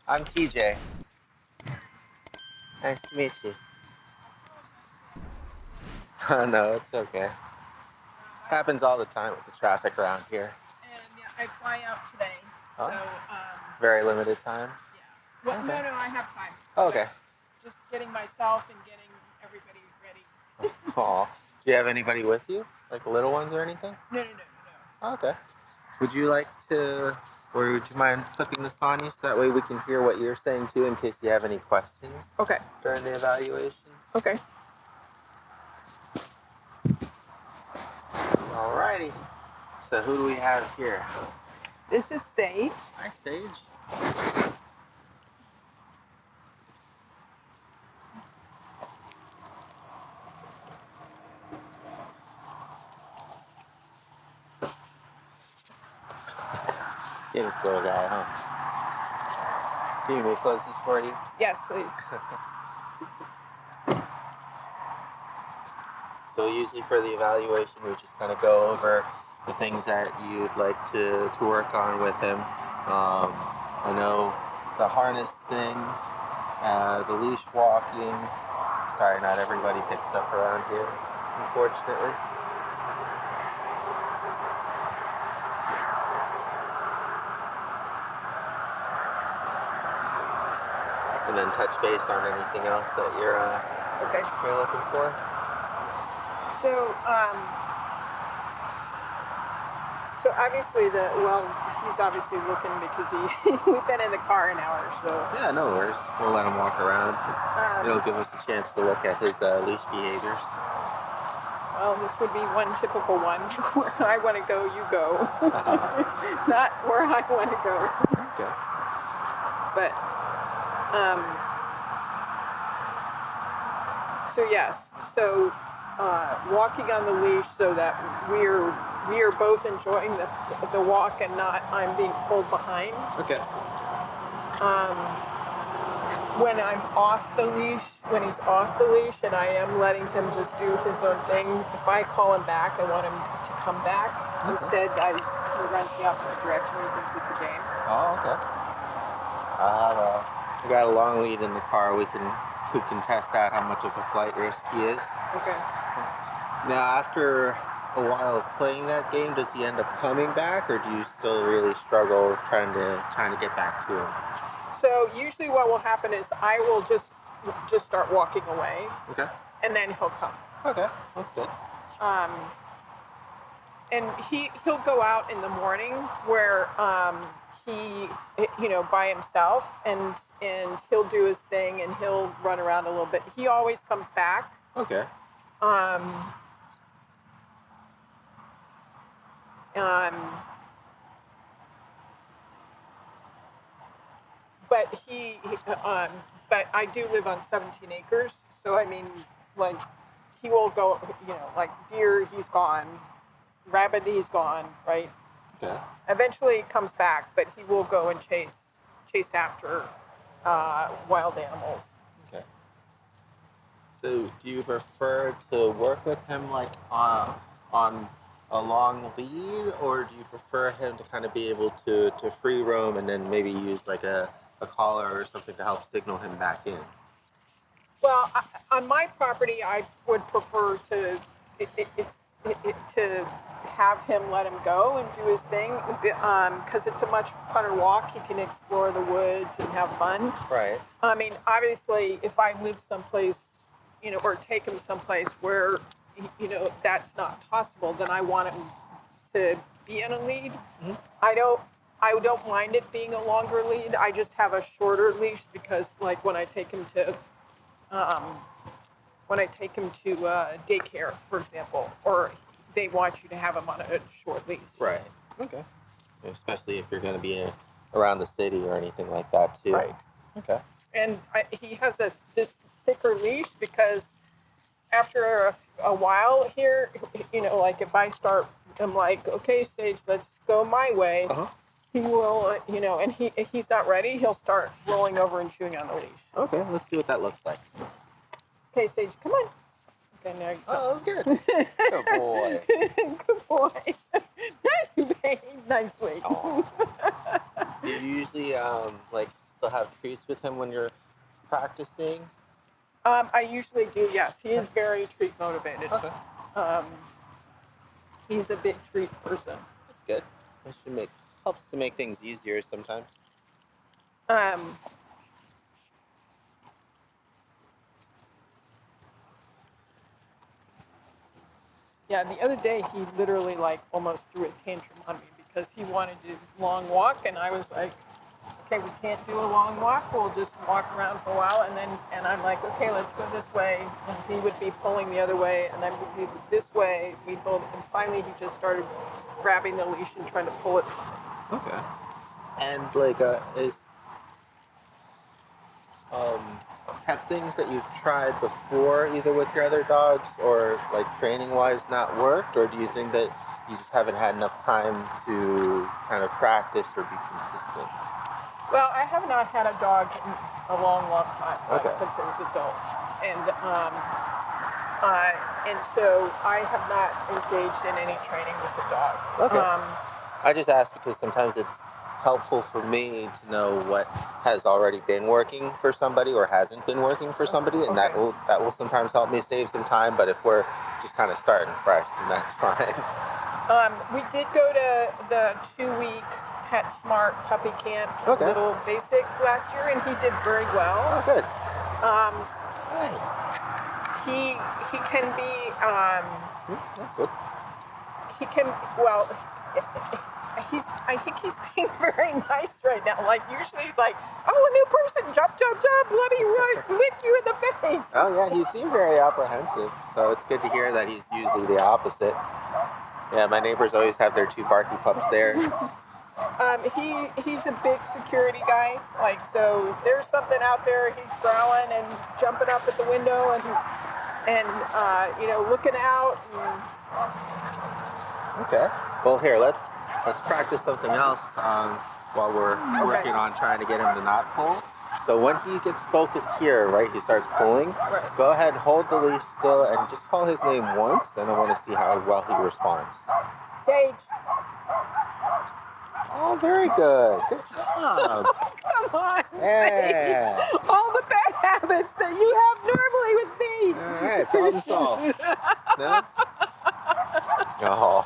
I'm TJ. Nice to meet you. Oh, no, it's okay. Happens all the time with the traffic around here. And yeah, I fly out today, Oh. so Very limited time? yeah. Well, Okay. no, I have time. Oh, okay. Just getting myself and getting everybody ready. Aw. Do you have anybody with you? Like little ones or anything? No. Oh, okay. Would you like to, or would you mind flipping this on you so that way we can hear what you're saying too in case you have any questions Okay. during the evaluation? Okay. Alrighty. So who do we have here? This is Sage. Hi, Sage. Skinny little guy, huh? Can you close this for you? Yes, please. So usually for the evaluation, we just kind of go over the things that you'd like to work on with him. I know the harness thing, the leash walking. Sorry, not everybody picks up around here, unfortunately. And then touch base on anything else that you're looking for. So obviously he's obviously looking because we've been in the car an hour, so. Yeah, no worries. We'll let him walk around. It'll give us a chance to look at his leash behaviors. Well, this would be one typical one. Where I want to go, you go. Not where I want to go. Okay. But, so yes, so walking on the leash so that we are both enjoying the walk and not I'm being pulled behind. Okay. When I'm off the leash, when he's off the leash and I am letting him just do his own thing, if I call him back, I want him to come back. Okay. Instead, he runs the opposite direction. He thinks it's a game. Oh, okay. We got a long lead in the car. We can test out how much of a flight risk he is. Okay. Now, after a while of playing that game, does he end up coming back, or do you still really struggle trying to get back to him? So usually, what will happen is I will just start walking away. Okay. And then he'll come. Okay, that's good. And he'll go out in the morning where he by himself and he'll do his thing and he'll run around a little bit. He always comes back. Okay. But I do live on 17 acres, so I mean, like, he will go, like deer, he's gone, rabbit, he's gone, right? Okay. Eventually he comes back, but he will go and chase after wild animals. Okay. So do you prefer to work with him like on a long lead, or do you prefer him to kind of be able to free roam and then maybe use like a collar or something to help signal him back in? Well, on my property, I would prefer to have him let him go and do his thing, because it's a much funner walk. He can explore the woods and have fun. Right. I mean, obviously, if I live someplace, or take him someplace where, that's not possible, then I want him to be in a lead. Mm-hmm. I don't mind it being a longer lead. I just have a shorter leash because, like, when I take him to daycare, for example, or they want you to have him on a short leash. Right. Okay. Especially if you're going to be around the city or anything like that too. Right. Okay. And he has this thicker leash because after a while here, like if I start, I'm like, okay, Sage, let's go my way. Uh-huh. He will, and if he's not ready, he'll start rolling over and chewing on the leash. Okay, let's see what that looks like. Okay, Sage, come on. Okay, now you come. Oh, that's good. Good boy. Good boy. Now you behave nicely. Oh. Do you usually also have treats with him when you're practicing? I usually do, yes. He is very treat motivated. Okay. He's a big treat person. That's good. It should helps to make things easier sometimes. Um, yeah, the other day he literally like almost threw a tantrum on me because he wanted to do a long walk, and I was like, okay, we can't do a long walk. We'll just walk around for a while, and I'm like, okay, let's go this way, and he would be pulling the other way, and I would be this way. We both, and finally he just started grabbing the leash and trying to pull it. Okay. And like, have things that you've tried before, either with your other dogs or like training-wise, not worked, or do you think that you just haven't had enough time to kind of practice or be consistent? Well, I have not had a dog in a long, long time, Okay. since I was adult, and so I have not engaged in any training with a dog. Okay. I just asked because sometimes it's helpful for me to know what has already been working for somebody or hasn't been working for somebody, and Okay. that will sometimes help me save some time. But if we're just kind of starting fresh, then that's fine. We did go to the 2-week PetSmart puppy camp, Okay. Little Basic, last year, and he did very well. Oh, good. Um, Hey. he can be That's good. he can well I think he's being very nice right now. Like usually he's like, oh, a new person, jump, jump, jump, let me lick you in the face. Oh yeah, he seemed very apprehensive, so it's good to hear that he's usually the opposite. Yeah, my neighbors always have their 2 barky pups there. He's a big security guy. Like, so if there's something out there, he's growling and jumping up at the window and looking out. Okay. Well, here let's practice something else while we're working on trying to get him to not pull. So when he gets focused here, right, he starts pulling. Right. Go ahead, hold the leash still, and just call his name once, and I want to see how well he responds. Sage. Oh, very good. Good job. Come on, Yeah. Sage. All the bad habits that you have normally with me. All right, problem solved. No? Oh.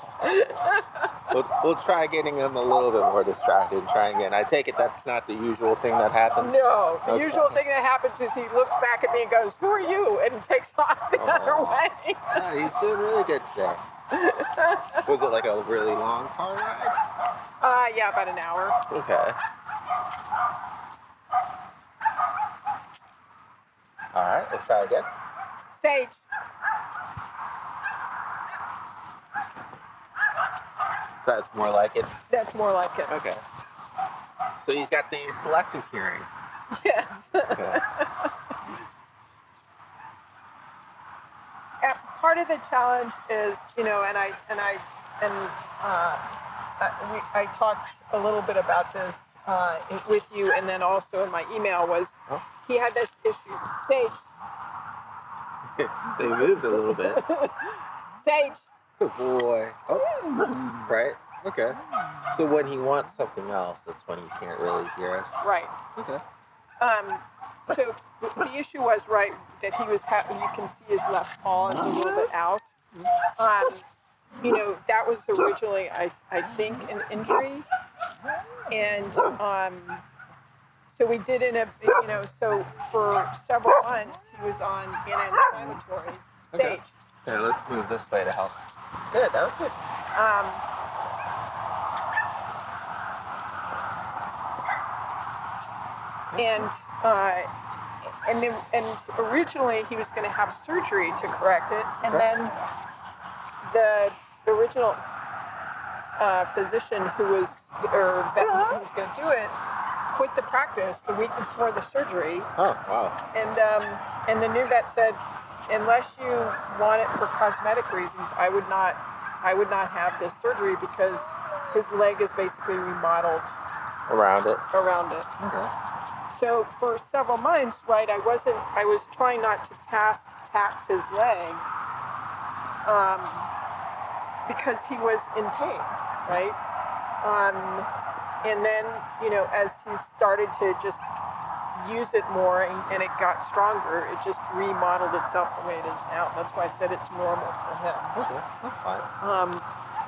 We'll try getting him a little bit more distracted and try again. I take it that's not the usual thing that happens? No, the usual thing that happens is he looks back at me and goes, who are you? And takes off the other way. Yeah, he's doing really good today. Was it like a really long car ride? Yeah, about an hour. Okay. All right, let's try again. Sage. So that's more like it? That's more like it. Okay. So he's got the selective hearing. Yes. Okay. Part of the challenge is, I talked a little bit about this with you, and then also in my email was he had this issue. Sage. They moved a little bit. Sage. Good boy. Oh, right. Okay. So when he wants something else, that's when he can't really hear us. Right. Okay. So the issue was, right, that he was you can see his left paw is a little bit out. That was originally, I think, an injury. And so we did so for several months he was on anti-inflammatories. Sage. Okay. Here, let's move this way to help. Good, that was good. And originally he was going to have surgery to correct it, and then the original physician who was vet who was going to do it quit the practice the week before the surgery. Oh, wow. And the new vet said, unless you want it for cosmetic reasons, I would not have this surgery because his leg is basically remodeled around it. Okay. So for several months, right, I was trying not to tax his leg because he was in pain, right? And then, as he started to just use it more and it got stronger. It just remodeled itself the way it is now. That's why I said it's normal for him. Okay, that's fine.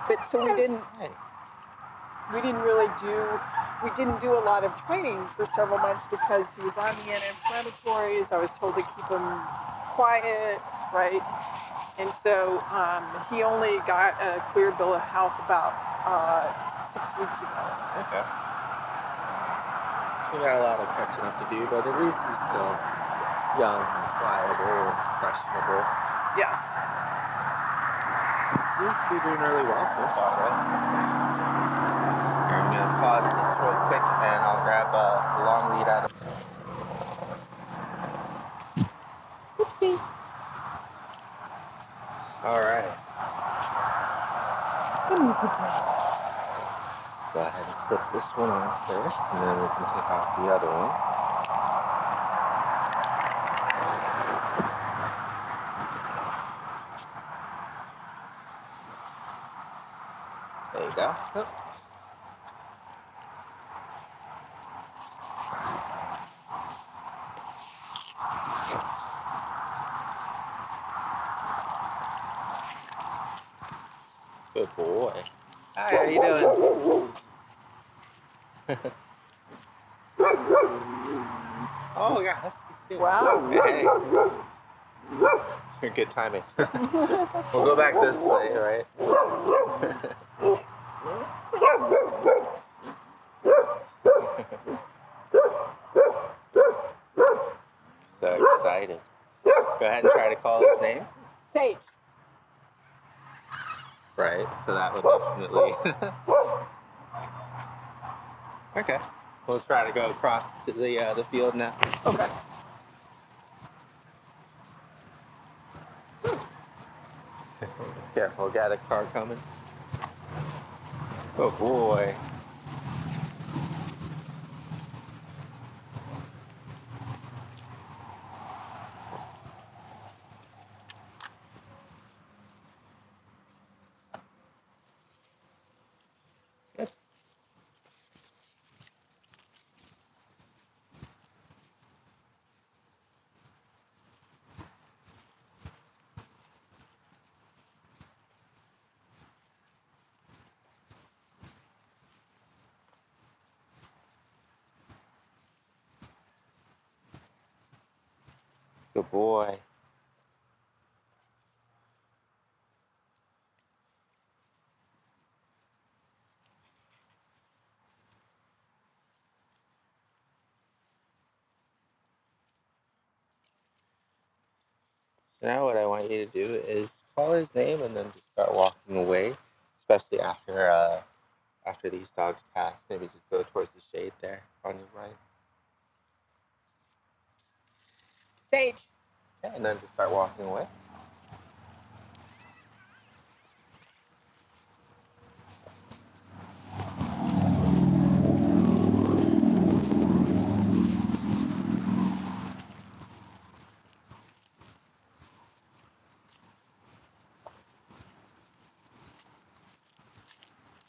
But so we didn't really do a lot of training for several months because he was on the anti-inflammatories. I was told to keep him quiet, right? And so he only got a clear bill of health about 6 weeks ago. Okay. We got a lot of catching up to do, but at least he's still young and pliable and questionable. Yes. Seems to be doing really well so far, though. Here, I'm going to pause this real quick, and I'll grab the long lead out of... Oopsie. All right. Let me put that. Go ahead and clip this one on first, and then we can take off the other one. There you go. Yep. Good boy. Hi, how you doing? Oh, yeah, huskies too. Wow. Hey. Good timing. We'll go back this way, right? So excited. Go ahead and try to call his name. Sage. Right, so that would definitely... Okay. We'll try to go across to the field now. Okay. Careful, got a car coming. Oh boy. Good. Good boy. So now what I want you to do is call his name and then just start walking away, especially after these dogs pass. Maybe just go towards the shade there on your right. Sage. Yeah, and then just start walking away.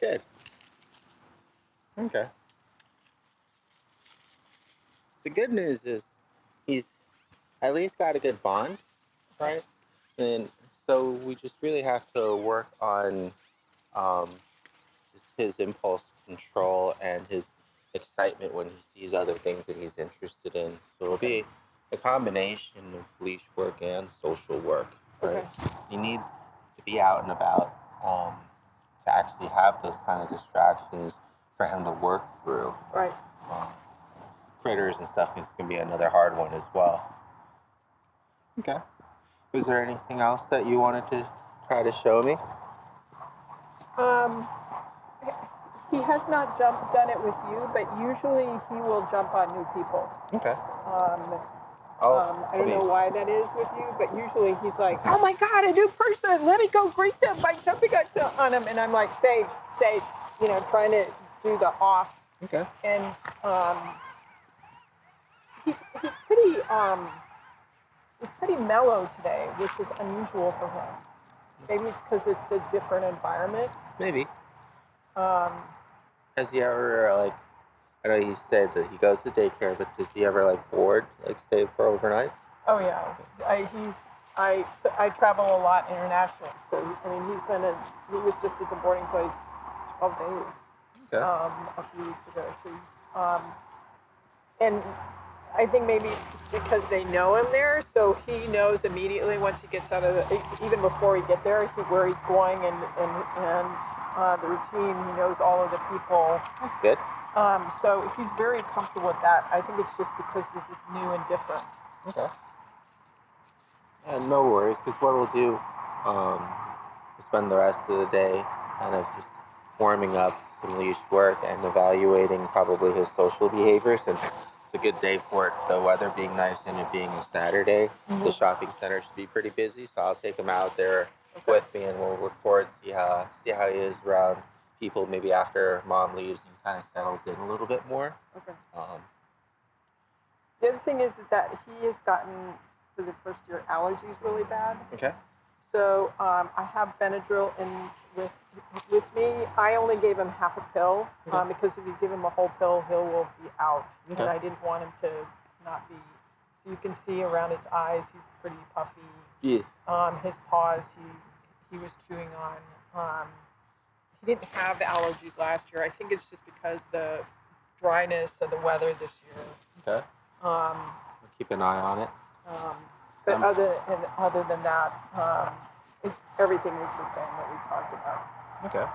Good. Okay. The good news is he's at least got a good bond, right? And so we just really have to work on um, just his impulse control and his excitement when he sees other things that he's interested in. So it'll be a combination of leash work and social work, right? Okay. You need to be out and about to actually have those kind of distractions for him to work through. Right. Critters and stuff is going to be another hard one as well. Okay. Was there anything else that you wanted to try to show me? He has not done it with you, but usually he will jump on new people. Okay. I don't know why that is with you, but usually he's like, oh my God, a new person, let me go greet them by jumping on him. And I'm like, Sage, trying to do the off. Okay. And he's pretty mellow today, which is unusual for him. Maybe it's because it's a different environment. Maybe. Um, Has he ever I know you said that he goes to daycare, but does he ever like board, like stay for overnights? Oh yeah, I travel a lot internationally, so I mean he was just at the boarding place 12 days Okay. a few weeks ago. So and I think maybe because they know him there, so he knows immediately once he gets out of even before he get there, where he's going and the routine. He knows all of the people. That's good. So he's very comfortable with that. I think it's just because this is new and different. Okay. And no worries, because what we'll do, we'll spend the rest of the day kind of just warming up some leash work and evaluating probably his social behavior, since it's a good day for it. The weather being nice and it being a Saturday, the shopping center should be pretty busy. So I'll take him out there with me, and we'll record, see how he is around people. Maybe after mom leaves, and kind of settles in a little bit more. Okay. The other thing is that he has gotten, for the first year, allergies really bad. Okay. So I have Benadryl with me. I only gave him half a pill because if you give him a whole pill, he will be out. Okay. And I didn't want him to not be. So you can see around his eyes, he's pretty puffy. Yeah. His paws, he was chewing on. He didn't have allergies last year. I think it's just because the dryness of the weather this year. Okay. Keep an eye on it. But other than that, everything is the same that we talked about. Okay.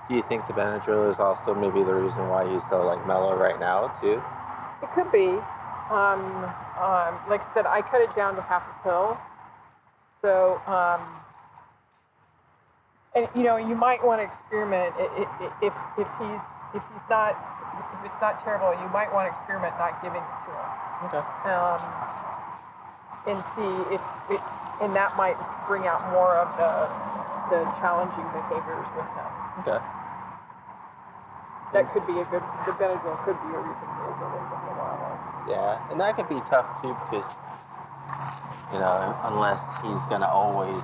Do you think the Benadryl is also maybe the reason why he's so like mellow right now too? It could be. Like I said, I cut it down to half a pill. So, and you might want to experiment if it's not terrible. You might want to experiment not giving it to him. Okay. And see and that might bring out more of the challenging behaviors with him. Okay. That could be the Benadryl could be a reason he is a little bit more. Yeah, and that could be tough too, because unless he's gonna always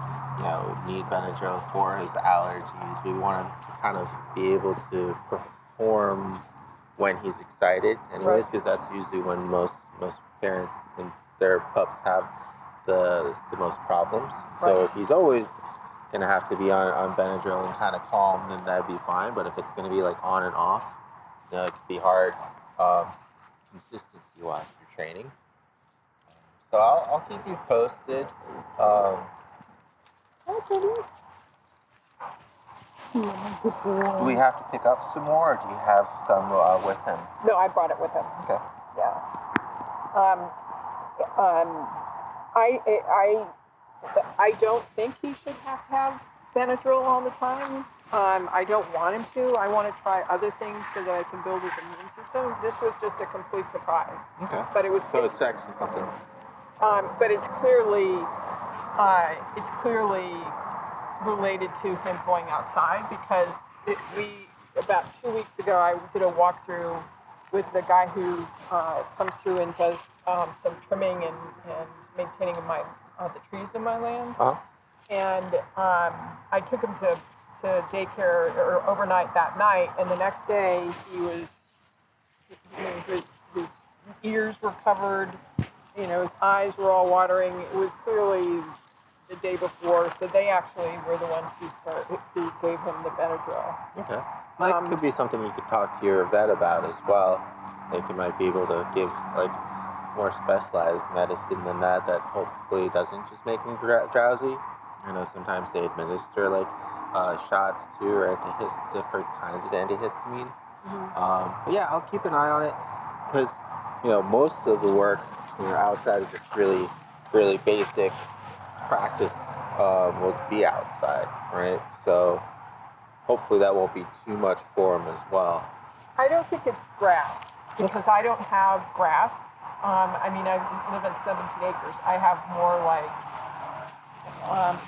need Benadryl for his allergies, we want him to kind of be able to perform when he's excited, anyways, because that's usually when most parents and their pups have the most problems. Right. So if he's always gonna have to be on Benadryl and kind of calm, then that'd be fine. But if it's gonna be like on and off, it could be hard consistency wise through training. So I'll keep you posted. Do we have to pick up some more, or do you have some with him? No, I brought it with him. Okay. Yeah. I don't think he should have Benadryl all the time. I don't want him to. I want to try other things so that I can build his immune system. This was just a complete surprise. Okay. But it was. So it's sex or something. But it's clearly related to him going outside, because about 2 weeks ago I did a walkthrough with the guy who comes through and does some trimming and maintaining the trees in my land. Uh-huh. And I took him to daycare or overnight that night, and the next day his ears were covered, his eyes were all watering. It was clearly the day before, so they actually were the ones who gave him the Benadryl. Okay. That could be something you could talk to your vet about as well. Like you might be able to give like more specialized medicine than that hopefully doesn't just make him drowsy. I know sometimes they administer like shots too, or different kinds of antihistamines. Mm-hmm. But yeah, I'll keep an eye on it, because most of the work outside is just really, really basic practice will be outside, right? So hopefully that won't be too much for him as well. I don't think it's grass, because I don't have grass. I live on 17 acres. I have more like,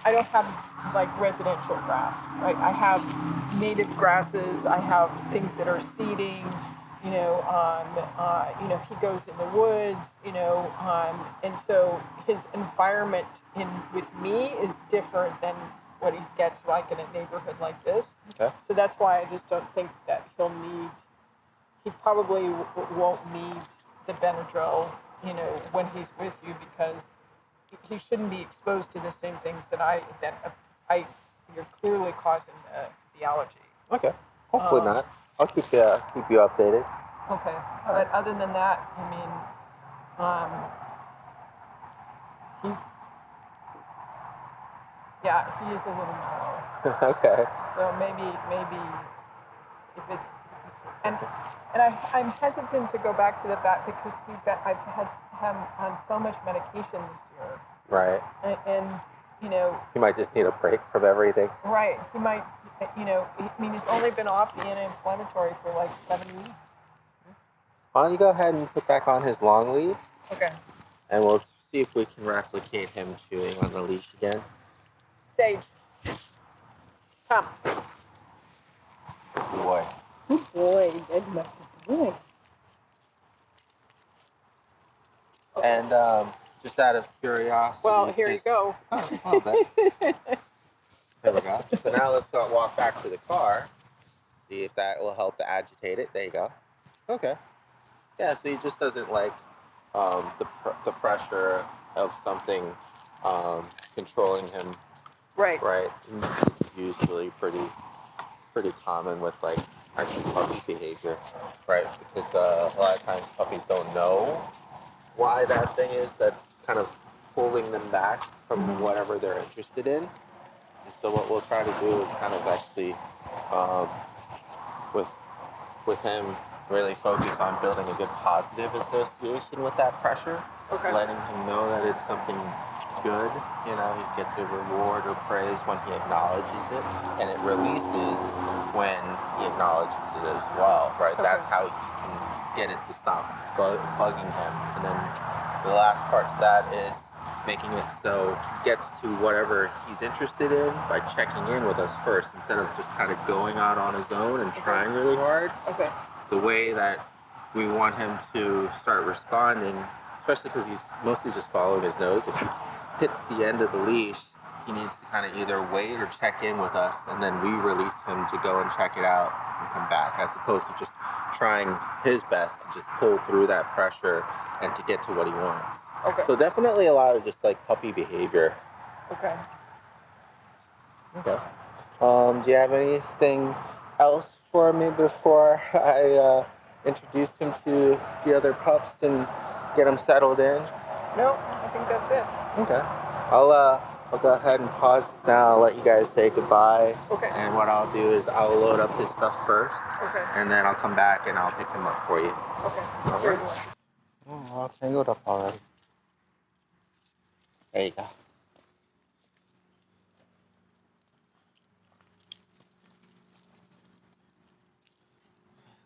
I don't have like residential grass, right? I have native grasses. I have things that are seeding. He goes in the woods. And so his environment with me is different than what he gets like in a neighborhood like this. Okay. So that's why I just don't think that he'll need he probably won't need the Benadryl, when he's with you, because he shouldn't be exposed to the same things that I you're clearly causing the allergy. Okay. Hopefully not. I'll keep you updated. Okay. But other than that, he's he is a little mellow. Okay. So maybe if it's and I'm hesitant to go back to the vet because I've had him on so much medication this year. Right. And he might just need a break from everything. Right. He might. He's only been off the anti-inflammatory for like 7 weeks. Why don't you go ahead and put back on his long lead? Okay. And we'll see if we can replicate him chewing on the leash again. Sage, come. Good boy. Good boy. Good boy. And just out of curiosity. Well, here you go. Oh, a little bit. There we go. So now let's walk back to the car. See if that will help to agitate it. There you go. Okay. Yeah, so he just doesn't like the pressure of something controlling him. Right. Right. It's usually pretty common with like actually puppy behavior, right? Because a lot of times puppies don't know why that thing is that's kind of pulling them back from whatever they're interested in. And so what we'll try to do is kind of actually um, with him really focus on building a good positive association with that pressure. Okay. Letting him know that it's something good. He gets a reward or praise when he acknowledges it, and it releases when he acknowledges it as well, right? Okay. That's how he can get it to stop bugging him. And then the last part to that is making it so he gets to whatever he's interested in by checking in with us first instead of just kind of going out on his own and trying really hard. Okay. The way that we want him to start responding, especially because he's mostly just following his nose. If he hits the end of the leash, he needs to kind of either wait or check in with us, and then we release him to go and check it out and come back, as opposed to just trying his best to just pull through that pressure and to get to what he wants. Okay. So definitely a lot of just like puppy behavior. Okay. Okay. Do you have anything else for me before I introduce him to the other pups and get them settled in? No, I think that's it. Okay. I'll go ahead and pause this now. I'll let you guys say goodbye. Okay. And what I'll do is I'll load up his stuff first. Okay. And then I'll come back and I'll pick him up for you. Okay. All Very right. good. Oh, all tangled up already. There you go.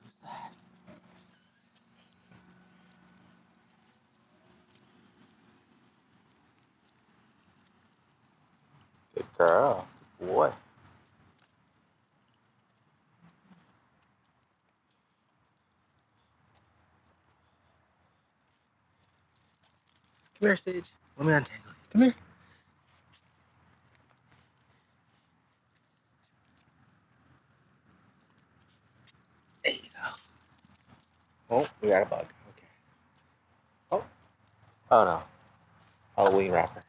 Who's that? Good girl. Good boy. Come here, Sage. Let me untangle you. Come here. There you go. Oh, we got a bug. Okay. Oh. Oh no. Halloween wrapper.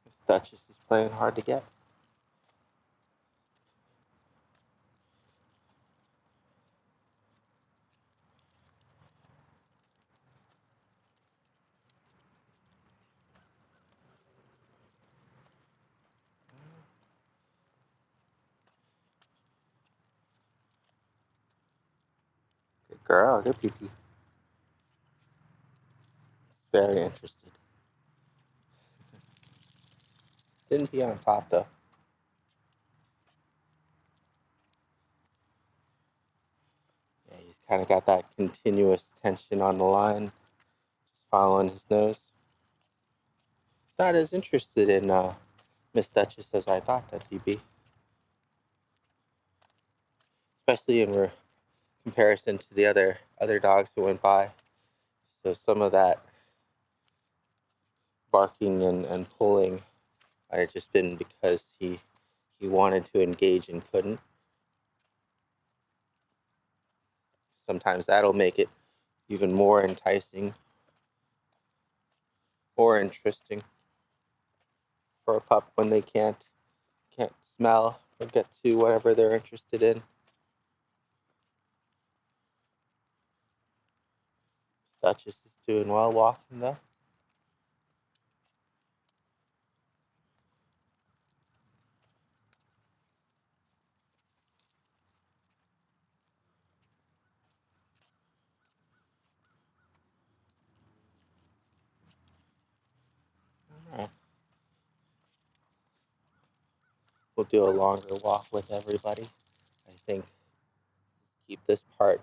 Miss Duchess is playing hard to get. Good girl. Good peepee. Very interested. Didn't pee on top though. Yeah, he's kind of got that continuous tension on the line, just following his nose. He's not as interested in Miss Duchess as I thought that he'd be, especially in comparison to the other dogs who went by. So some of that barking and pulling, Might have just been because he wanted to engage and couldn't. Sometimes that'll make it even more enticing or interesting for a pup when they can't smell or get to whatever they're interested in. Duchess is doing well walking though. All right. We'll do a longer walk with everybody. I think keep this part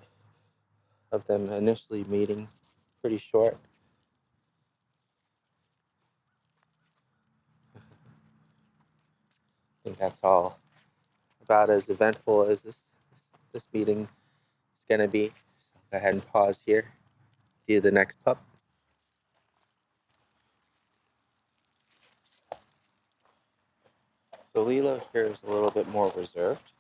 of them initially meeting pretty short. I think that's all about as eventful as this meeting is going to be. So go ahead and pause here. Do the next pup. So Lilo here is a little bit more reserved.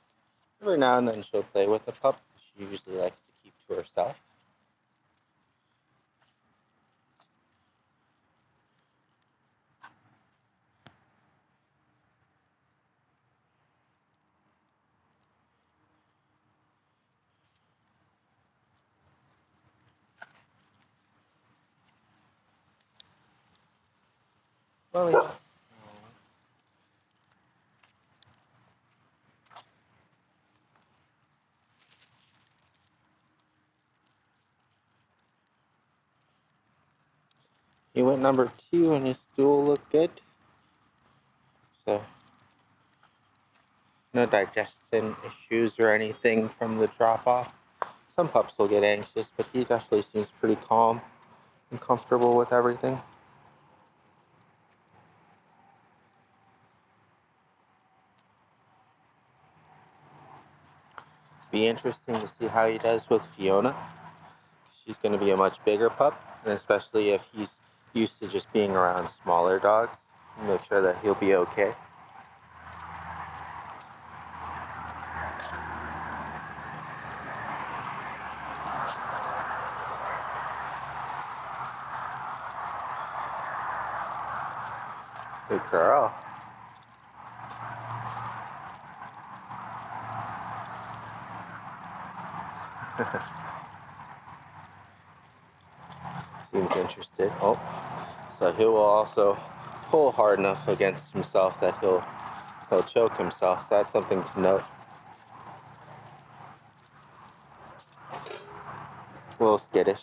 Every now and then she'll play with the pup. She usually likes to keep to herself. Well, yeah. He went number 2 and his stool looked good. So no digestion issues or anything from the drop off. Some pups will get anxious, but he definitely seems pretty calm and comfortable with everything. Be interesting to see how he does with Fiona. She's going to be a much bigger pup, and especially if he's used to just being around smaller dogs, make sure that he'll be okay. Good girl. Seems interested. Oh, so he will also pull hard enough against himself that he'll choke himself. So that's something to note. A little skittish.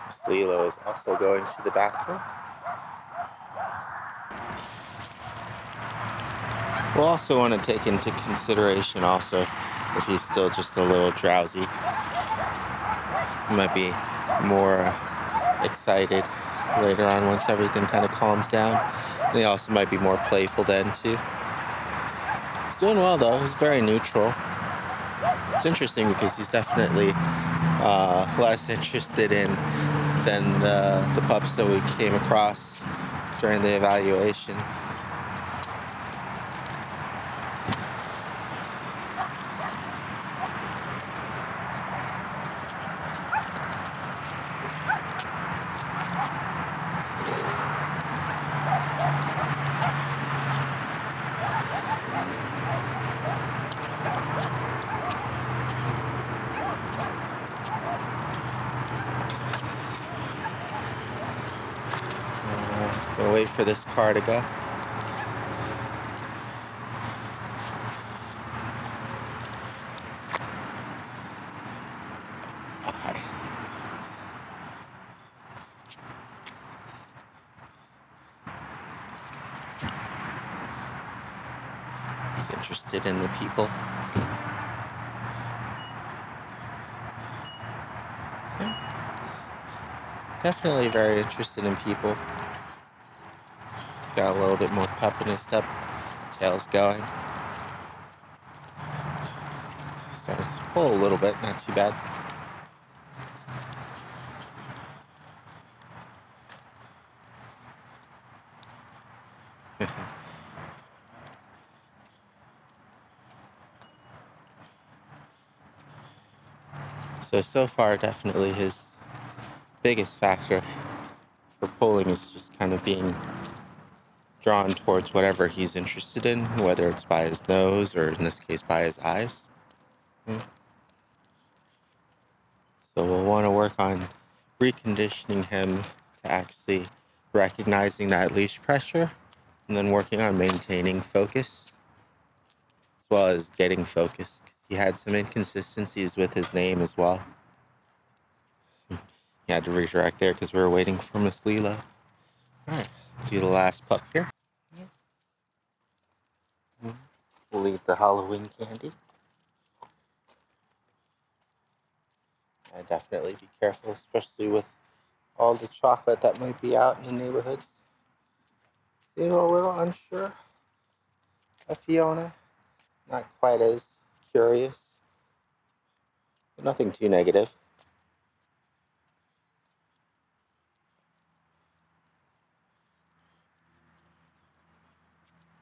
Miss Lilo is also going to the bathroom. We'll also want to take into consideration also if he's still just a little drowsy. He might be more excited later on once everything kind of calms down. And he also might be more playful then too. He's doing well though. He's very neutral. It's interesting because he's definitely less interested in than the pups that we came across during the evaluation. Gonna wait for this car to go. Oh, hi. He's interested in the people. Yeah. Definitely very interested in people. got a little bit more pep in his step. Tail's going. Starting to pull a little bit, not too bad. So far, definitely his biggest factor for pulling is just kind of being drawn towards whatever he's interested in, whether it's by his nose or in this case by his eyes. So we'll want to work on reconditioning him to actually recognizing that leash pressure and then working on maintaining focus as well as getting focus. He had some inconsistencies with his name as well. He had to redirect there because we were waiting for Miss Leela. Alright, do the last pup here. We'll leave the Halloween candy. And definitely be careful, especially with all the chocolate that might be out in the neighborhoods. Seem a little unsure of Fiona. Not quite as curious. But nothing too negative.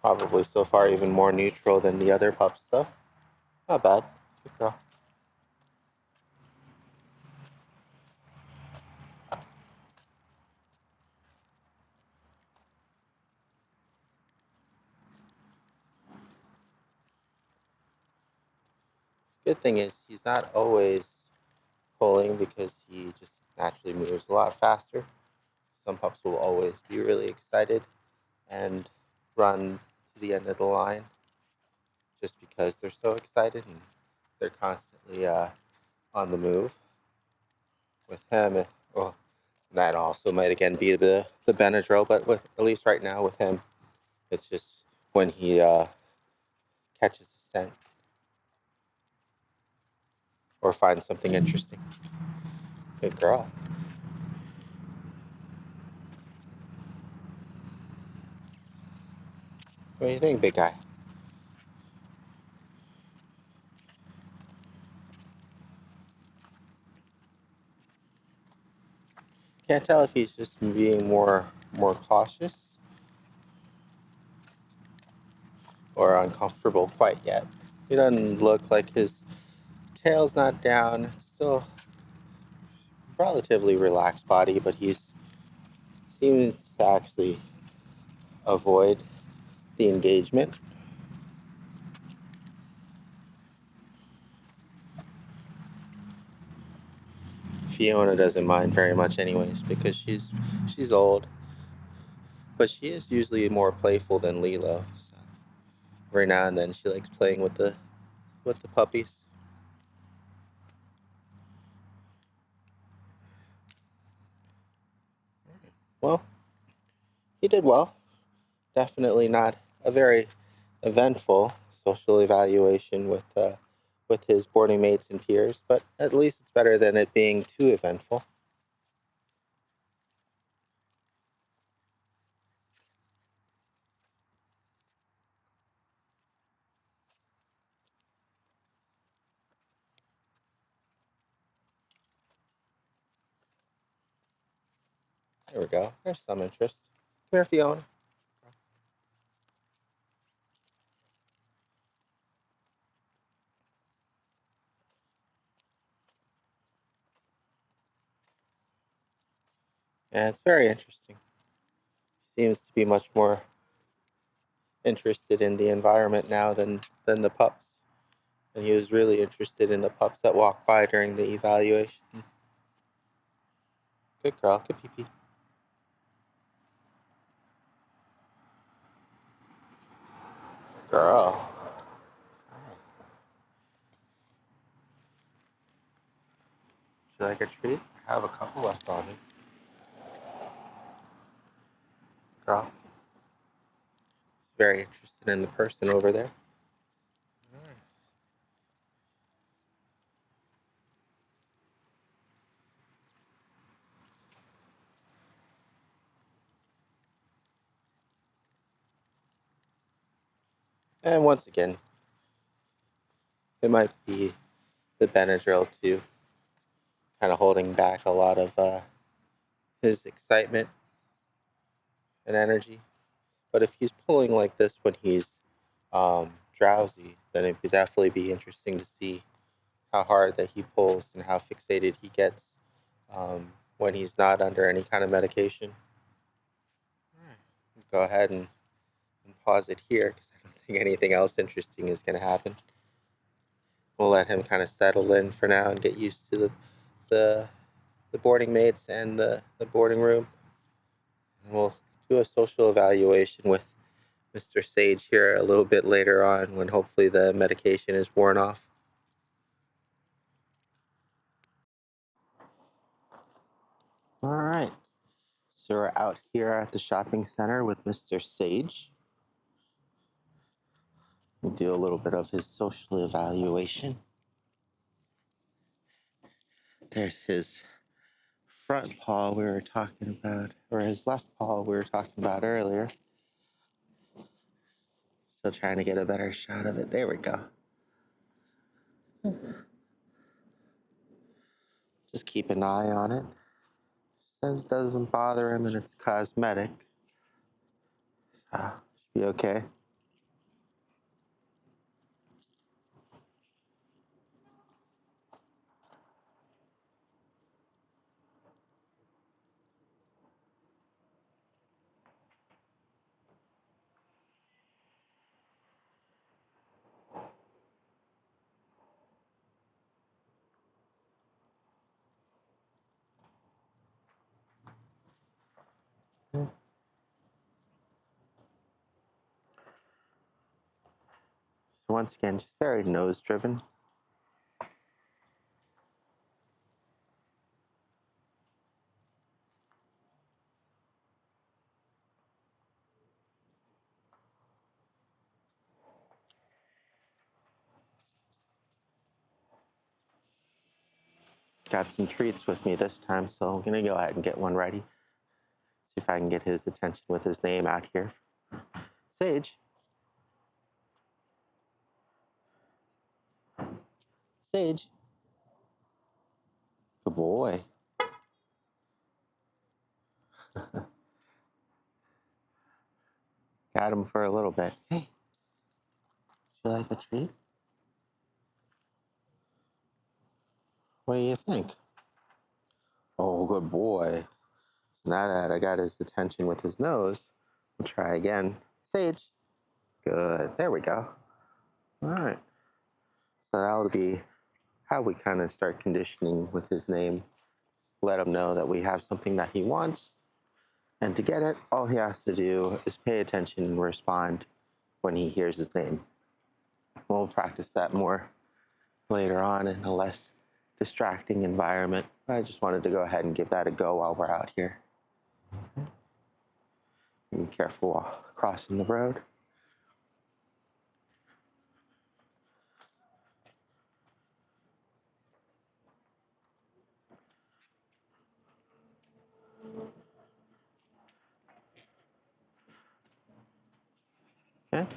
Probably so far even more neutral than the other pup stuff. Not bad. Good girl. Good thing is he's not always pulling because he just naturally moves a lot faster. Some pups will always be really excited and run to the end of the line just because they're so excited and they're constantly on the move. With him, well, that also might again be the Benadryl, but with at least right now with him, it's just when he catches a scent or finds something interesting. Good girl. What do you think, big guy? Can't tell if he's just being more cautious or uncomfortable quite yet. He doesn't look like his tail's not down. It's still relatively relaxed body, but he's seems to actually avoid the engagement. Fiona doesn't mind very much anyways because she's old, but she is usually more playful than Lilo. So every now and then she likes playing with the puppies. Well, he did well. Definitely not a very eventful social evaluation with his boarding mates and peers, but at least it's better than it being too eventful. There we go. There's some interest. Come here, Fiona. Yeah, it's very interesting. Seems to be much more interested in the environment now than the pups. And he was really interested in the pups that walked by during the evaluation. Good girl. Good pee pee. Girl. Would you like a treat? I have a couple left on me. Girl. He's very interested in the person over there. And once again, it might be the Benadryl too, kind of holding back a lot of his excitement and energy. But if he's pulling like this when he's drowsy, then it would definitely be interesting to see how hard that he pulls and how fixated he gets when he's not under any kind of medication. Go ahead and pause it here because I don't think anything else interesting is going to happen. We'll let him kind of settle in for now and get used to the, the boarding mates and the boarding room. And we'll do a social evaluation with Mr. Sage here a little bit later on when hopefully the medication is worn off. All right. So we're out here at the shopping center with Mr. Sage. We'll do a little bit of his social evaluation. There's his front paw we were talking about, or his left paw we were talking about earlier. Still trying to get a better shot of it. There we go. Just keep an eye on it. Says doesn't bother him and it's cosmetic. So should be okay. So once again, just very nose driven. Got some treats with me this time, so I'm gonna go ahead and get one ready. See if I can get his attention with his name out here. Sage. Sage. Good boy. Got him for a little bit. Hey, would you like a treat? What do you think? Oh, good boy. Now that I got his attention with his nose, we'll try again. Sage. Good. There we go. All right. So that'll be how we kind of start conditioning with his name. Let him know that we have something that he wants. And to get it, all he has to do is pay attention and respond when he hears his name. We'll practice that more later on in a less distracting environment. I just wanted to go ahead and give that a go while we're out here. Be careful while crossing the road. Okay.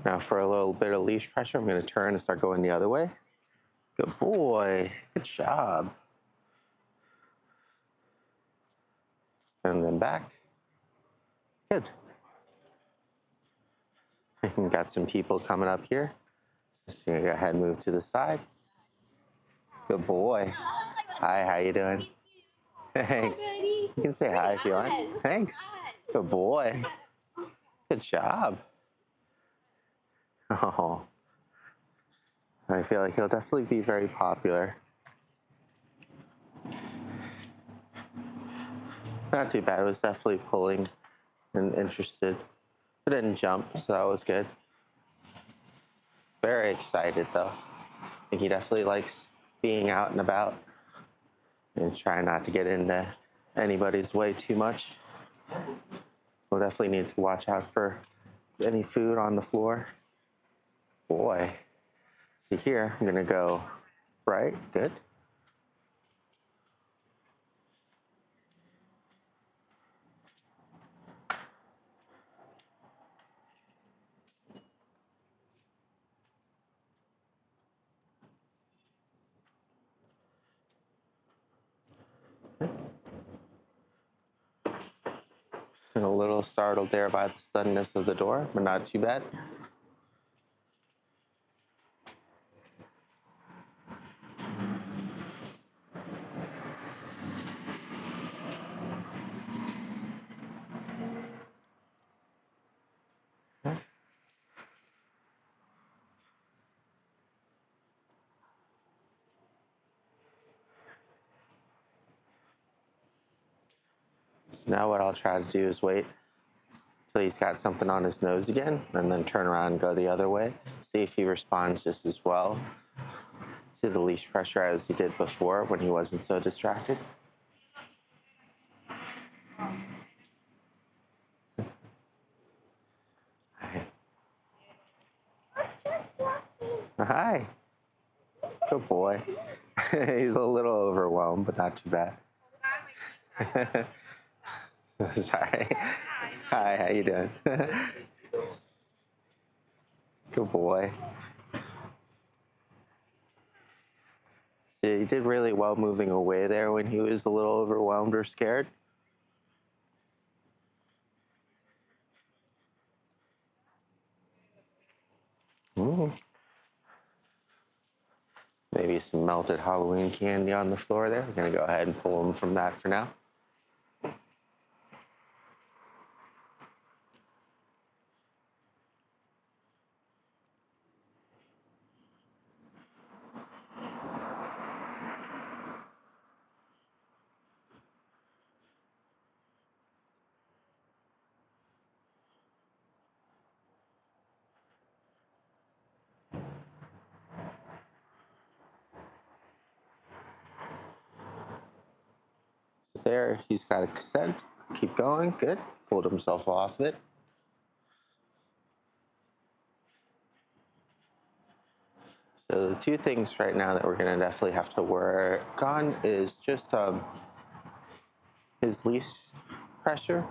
Now for a little bit of leash pressure, I'm going to turn and start going the other way. Good boy. Good job. And then back. Good. We got some people coming up here. Just gonna go ahead and move to the side. Good boy. Hi, how you doing? Thanks. You can say hi if you want. Thanks. Good boy. Good job. Oh, I feel like he'll definitely be very popular. Not too bad. It was definitely pulling and interested. It didn't jump, so that was good. Very excited though. I think he definitely likes being out and about and try not to get into anybody's way too much. We'll definitely need to watch out for any food on the floor. Boy. See here, I'm gonna go right, good. little startled there by the suddenness of the door, but not too bad. So now what I'll try to do is wait till he's got something on his nose again, and then turn around and go the other way. See if he responds just as well to the leash pressure as he did before when he wasn't so distracted. Hi. Good boy. He's a little overwhelmed, but not too bad. Sorry. Hi, how you doing? Good boy. Yeah, he did really well moving away there when he was a little overwhelmed or scared. Maybe some melted Halloween candy on the floor there. We're going to go ahead and pull him from that for now. So there, he's got a consent. Keep going. Good. Pulled himself off it. So the two things right now that we're going to definitely have to work on is just his leash pressure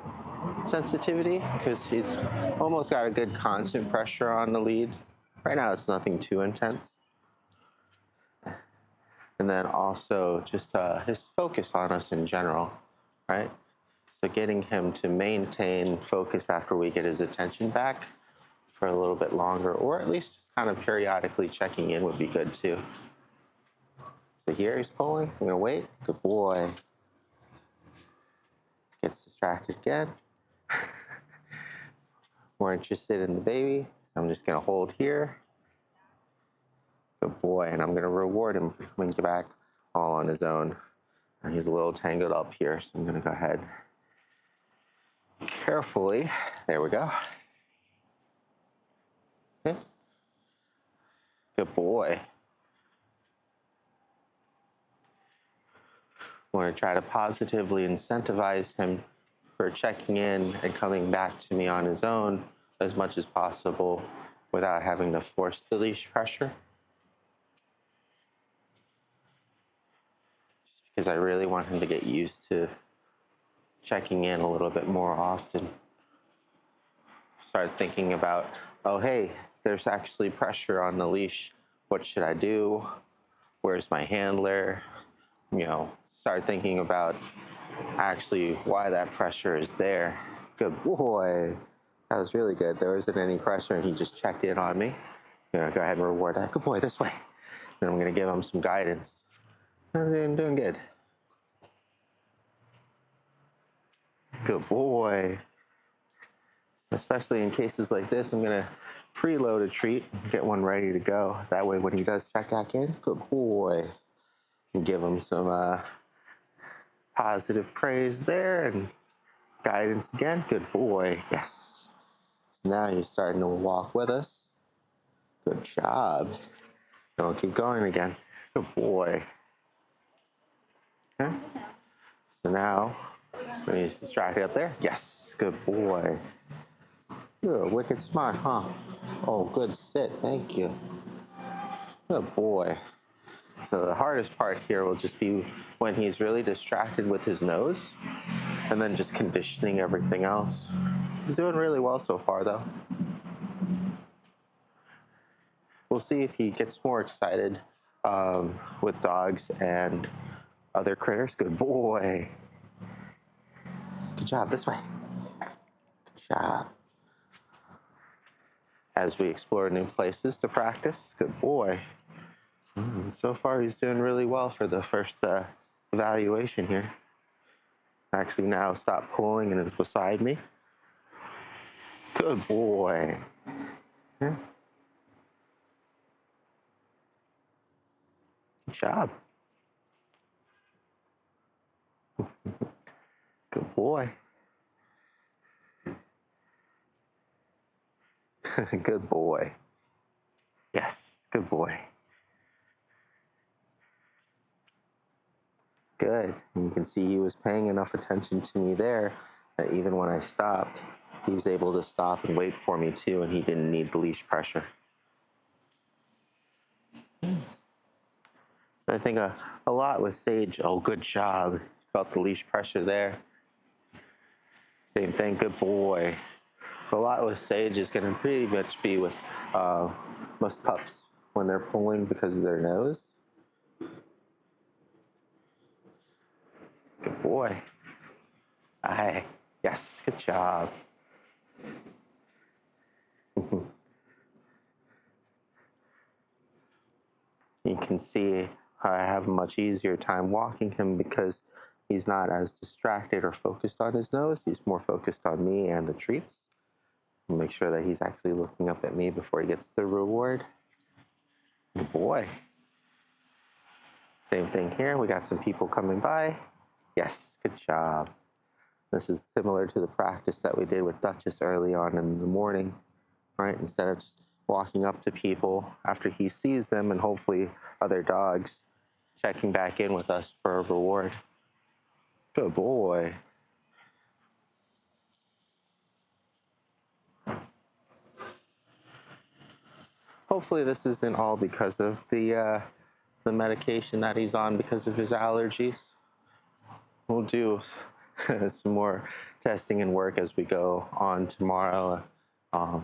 sensitivity, because he's almost got a good constant pressure on the lead. Right now it's nothing too intense. And then also just his focus on us in general, right? So getting him to maintain focus after we get his attention back for a little bit longer, or at least just kind of periodically checking in would be good too. So here he's pulling. I'm gonna wait. Good boy. Gets distracted again. More interested in the baby. So I'm just gonna hold here. Good boy. And I'm gonna reward him for coming back all on his own. And he's a little tangled up here, so I'm gonna go ahead carefully. There we go. Okay. Good boy. Want to try to positively incentivize him for checking in and coming back to me on his own as much as possible without having to force the leash pressure. Just because I really want him to get used to checking in a little bit more often. Start thinking about, oh, hey, there's actually pressure on the leash. What should I do? Where's my handler? You know, start thinking about actually why that pressure is there. Good boy. That was really good. There wasn't any pressure and he just checked in on me. Go ahead and reward that. Good boy, this way. Then I'm going to give him some guidance. I'm doing good. Good boy. Especially in cases like this, I'm going to preload a treat, get one ready to go. That way when he does check back in, good boy. And give him some positive praise there and guidance again. Good boy. Yes. Now he's starting to walk with us. Good job. Don't keep going again. Good boy. Okay. So now, when he's distracted up there, yes, good boy. You're wicked smart, huh? Oh, good sit. Thank you. Good boy. So the hardest part here will just be when he's really distracted with his nose, and then just conditioning everything else. He's doing really well so far, though. We'll see if he gets more excited with dogs and other critters. Good boy. Good job. This way. job. As we explore new places to practice, good boy. So far, he's doing really well for the first evaluation here. Actually, now stop pulling and is beside me. Good boy. Good job. Good boy. Good boy. Yes, good boy. Good. And you can see he was paying enough attention to me there that even when I stopped, he's able to stop and wait for me too, and he didn't need the leash pressure. So I think a lot with Sage. Oh, good job. Felt the leash pressure there. Same thing. Good boy. So a lot with Sage is going to pretty much be with most pups when they're pulling because of their nose. Good boy. Aye. Yes, good job. You can see how I have a much easier time walking him because he's not as distracted or focused on his nose. He's more focused on me and the treats. Make sure that he's actually looking up at me before he gets the reward. Good boy. Same thing here. We got some people coming by. Yes, good job. This is similar to the practice that we did with Duchess early on in the morning, right? Instead of just walking up to people after he sees them and hopefully other dogs checking back in with us for a reward. Good boy. Hopefully this isn't all because of the medication that he's on because of his allergies. We'll do some more testing and work as we go on tomorrow.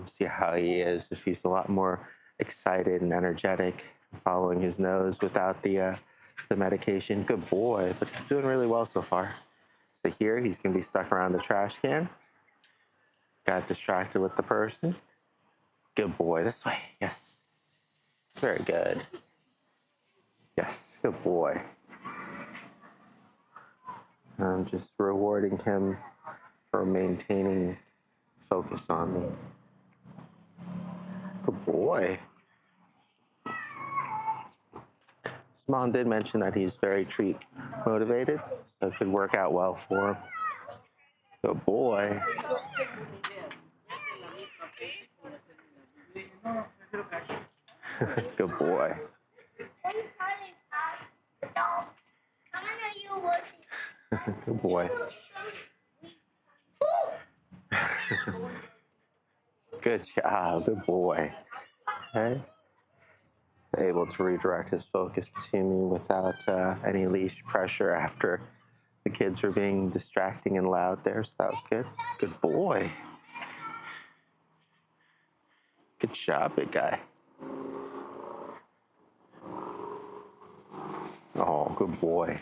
See how he is, if he's a lot more excited and energetic following his nose without the medication. Good boy, but he's doing really well so far. So here he's going to be stuck around the trash can. Got distracted with the person. Good boy, this way. Yes. Very good. Yes, good boy. I'm just rewarding him for maintaining focus on me. Good boy. His mom did mention that he's very treat motivated, so it could work out well for him. Good boy. Good boy. Good boy. Good job. Good boy. Okay. Able to redirect his focus to me without any leash pressure after the kids were being distracting and loud there, so that was good. Good boy. Good job, big guy. Oh, good boy.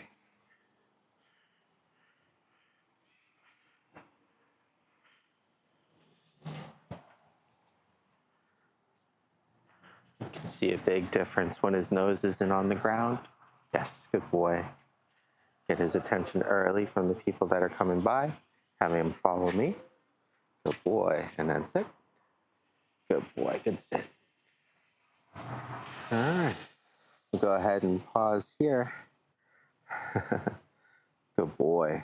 You can see a big difference when his nose isn't on the ground. Yes, good boy. Get his attention early from the people that are coming by. Having him follow me. Good boy. And then sit. Good boy. Good sit. All right. We'll go ahead and pause here. Good boy.